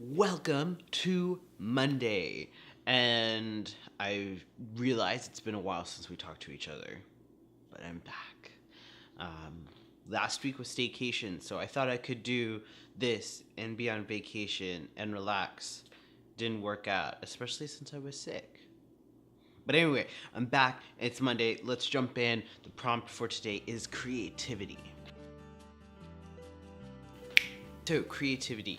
Welcome to Monday. And I realize it's been a while since we talked to each other, but I'm back. Um, Last week was staycation, so I thought I could do this and be on vacation and relax. Didn't work out, especially since I was sick. But anyway, I'm back. It's Monday. Let's jump in. The prompt for today is creativity. So, creativity.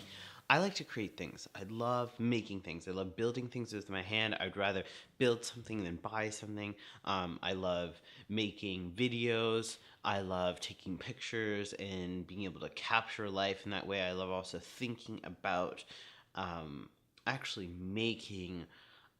I like to create things. I love making things. I love building things with my hand. I'd rather build something than buy something. I love making videos. I love taking pictures and being able to capture life in that way. I love also thinking about um, actually making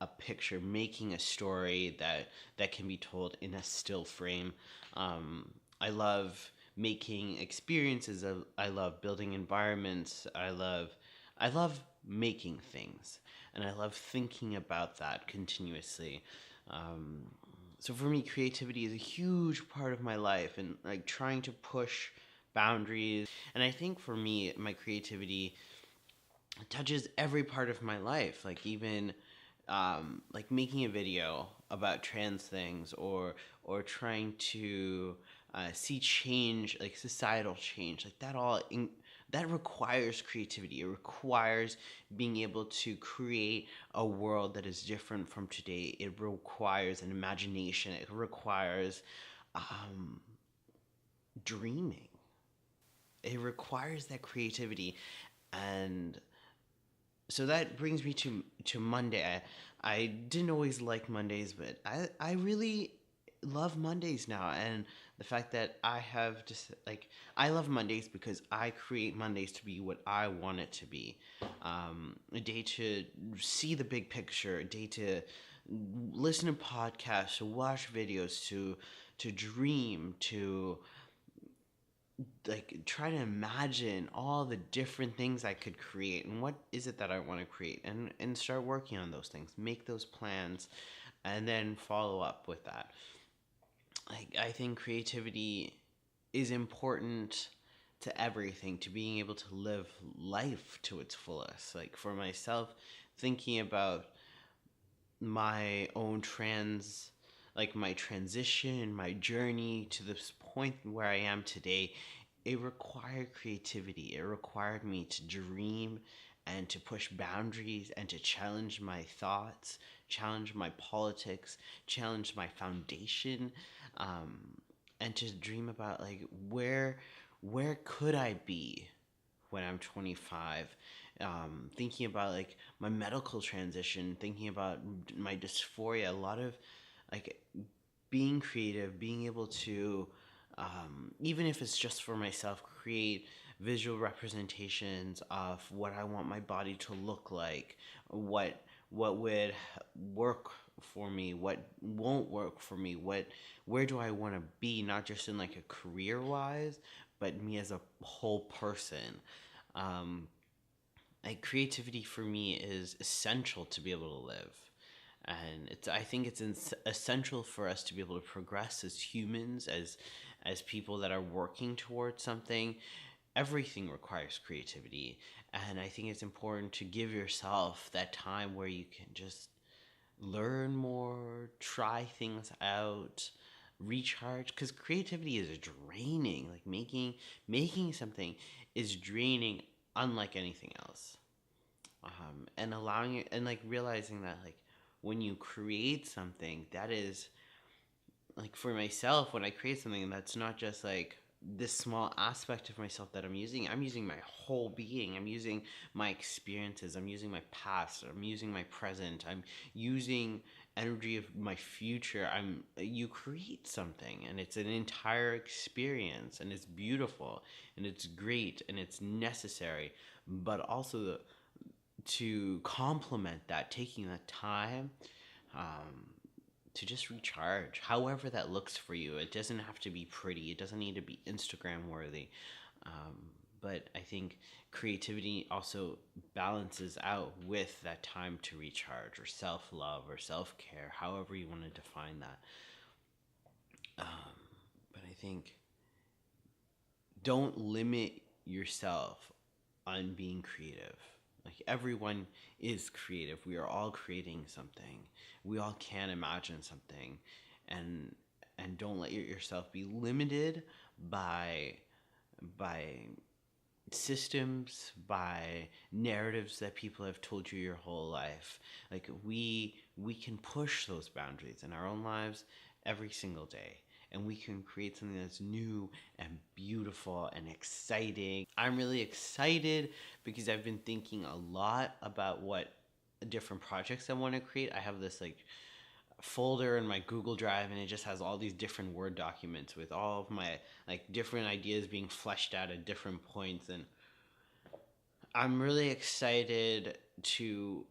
a picture, making a story that can be told in a still frame. I love making experiences. I love building environments. I love making things, and I love thinking about that continuously. Um, so for me, creativity is a huge part of my life, and like trying to push boundaries. And I think for me, my creativity touches every part of my life, like even like making a video about trans things, or trying to see change, like societal change, like that requires creativity. It requires being able to create a world that is different from today. It requires an imagination. It requires um, dreaming. It requires that creativity. And so that brings me to Monday. I didn't always like Mondays, but I really love Mondays now, and the fact that I have just like I love Mondays because I create Mondays to be what I want it to be, a day to see the big picture, a day to listen to podcasts, to watch videos, to dream, to like try to imagine all the different things I could create and what is it that I want to create, and start working on those things, make those plans, and then follow up with that. Like I think creativity is important to everything, to being able to live life to its fullest. Like for myself, thinking about my own like my transition, my journey to this point where I am today, it required creativity. It required me to dream and to push boundaries and to challenge my thoughts, challenge my politics, challenge my foundation, um, and to dream about like where could I be when I'm 25, thinking about like my medical transition, thinking about my dysphoria, a lot of like being creative, being able to, even if it's just for myself, create visual representations of what I want my body to look like, what would work for me, what won't work for me, where do I want to be, not just in like a career wise, but me as a whole person. Um, like creativity for me is essential to be able to live, and I think it's essential for us to be able to progress as humans, as people that are working towards something. Everything requires creativity, and I think it's important to give yourself that time where you can just learn more, try things out, recharge, because creativity is draining. Like making something is draining unlike anything else. And allowing it, and like realizing that like when you create something, that is like for myself, when I create something, that's not just like this small aspect of myself that I'm using my whole being. I'm using my experiences, I'm using my past, I'm using my present, I'm using energy of my future. You create something, and it's an entire experience, and it's beautiful, and it's great, and it's necessary, but also to complement that, taking the time um, to just recharge, however that looks for you. It doesn't have to be pretty, it doesn't need to be Instagram worthy. Um, but I think creativity also balances out with that time to recharge, or self love, or self care, however you want to define that. But I think don't limit yourself on being creative. Like Like everyone is creative. We are all creating something. We all can imagine something, and don't let yourself be limited by by systems, by narratives that people have told you your whole life. Like we can push those boundaries in our own lives every single day, and we can create something that's new and beautiful and exciting. I'm really excited because I've been thinking a lot about what different projects I want to create. I have this like folder in my Google Drive, and it just has all these different Word documents with all of my like different ideas being fleshed out at different points. And I'm really excited to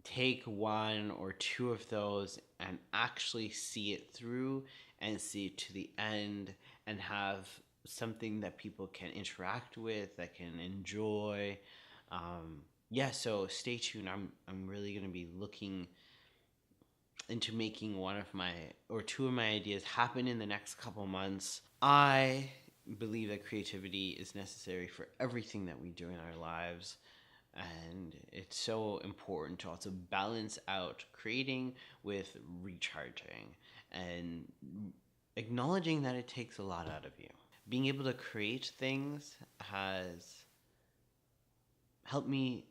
take one or two of those and actually see it through and see it to the end, and have something that people can interact with, that can enjoy. Yeah, so stay tuned. I'm really going to be looking into making one of my or two of my ideas happen in the next couple months. I believe that creativity is necessary for everything that we do in our lives, and it's so important to also balance out creating with recharging and acknowledging that it takes a lot out of you. Being able to create things has helped me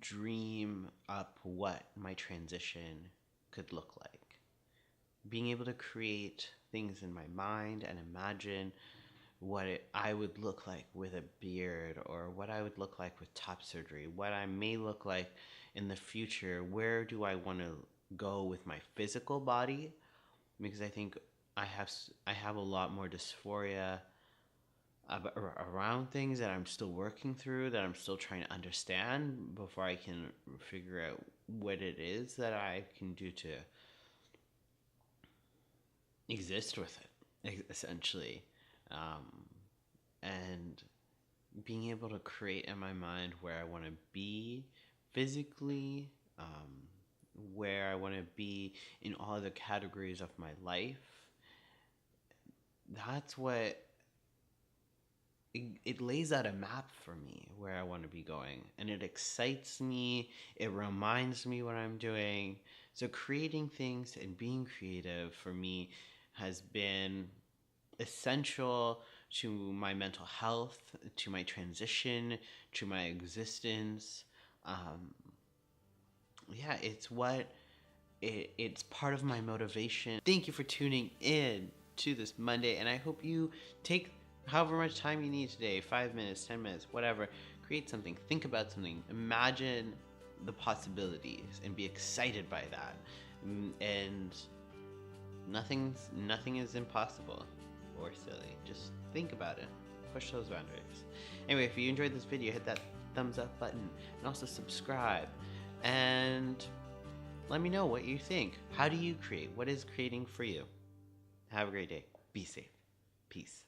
dream up what my transition could look like. Being able to create things in my mind and imagine what I would look like with a beard, or what I would look like with top surgery, what I may look like in the future. Where do I want to go with my physical body? Because I think I have a lot more dysphoria around things that I'm still working through, that I'm still trying to understand before I can figure out what it is that I can do to exist with it, essentially. And being able to create in my mind where I want to be physically, where I want to be in all the categories of my life. That's what it lays out a map for me where I want to be going, and it excites me. It reminds me what I'm doing. So creating things and being creative for me has been essential to my mental health, to my transition, to my existence. Yeah, it's part of my motivation. Thank you for tuning in to this Monday, and I hope you take however much time you need today, 5 minutes, 10 minutes, whatever. Create something, think about something, imagine the possibilities, and be excited by that. And nothing is impossible or silly. Just think about it. Push those boundaries. Anyway, if you enjoyed this video, hit that thumbs up button, and also subscribe. And let me know what you think. How do you create? What is creating for you? Have a great day. Be safe. Peace.